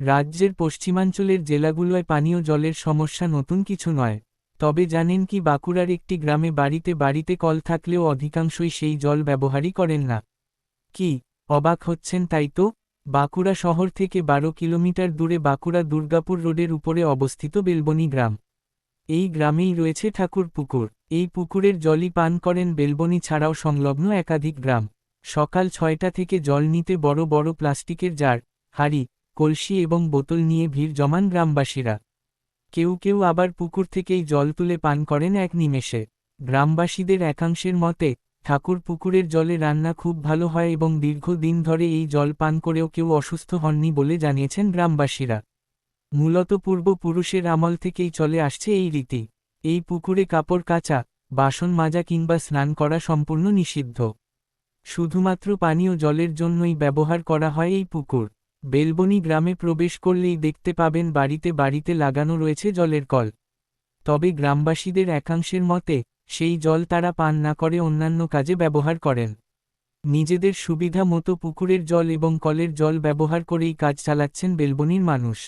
রাজ্যের পশ্চিমাঞ্চলের জেলাগুলোয় পানীয় জলের সমস্যা নতুন কিছু নয়। তবে জানেন কি, বাঁকুড়ার একটি গ্রামে বাড়িতে বাড়িতে কল থাকলেও অধিকাংশই সেই জল ব্যবহারই করেন না। কি অবাক হচ্ছেন তাই তো? বাঁকুড়া শহর থেকে 12 কিলোমিটার দূরে বাঁকুড়া দুর্গাপুর রোডের উপরে অবস্থিত বেলবনী গ্রাম। এই গ্রামেই রয়েছে ঠাকুর পুকুর। এই পুকুরের জলই পান করেন বেলবনী ছাড়াও সংলগ্ন একাধিক গ্রাম। সকাল 6টা থেকে জল নিতে বড় বড় প্লাস্টিকের জার, হাঁড়ি, কলসি এবং বোতল নিয়ে ভিড় জমান গ্রামবাসীরা। কেউ কেউ আবার পুকুর থেকেই জল তুলে পান করেন এক নিমেষে। গ্রামবাসীদের একাংশের মতে, ঠাকুর পুকুরের জলে রান্না খুব ভালো হয় এবং দীর্ঘদিন ধরে এই জল পান করেও কেউ অসুস্থ হননি বলে জানিয়েছেন গ্রামবাসীরা। মূলত পূর্বপুরুষের আমল থেকেই চলে আসছে এই রীতি। এই পুকুরে কাপড় কাচা, বাসন মাজা কিংবা স্নান করা সম্পূর্ণ নিষিদ্ধ। শুধুমাত্র পানীয় জলের জন্যই ব্যবহার করা হয় এই পুকুর। বেলবনী গ্রামে প্রবেশ করলেই দেখতে পাবেন বাড়িতে বাড়িতে লাগানো রয়েছে জলের কল। তবে গ্রামবাসীদের একাংশের মতে, সেই জল তারা পান না করে অন্যান্য কাজে ব্যবহার করেন। নিজেদের সুবিধা মতো পুকুরের জল এবং কলের জল ব্যবহার করেই কাজ চালাচ্ছেন বেলবনীর মানুষ।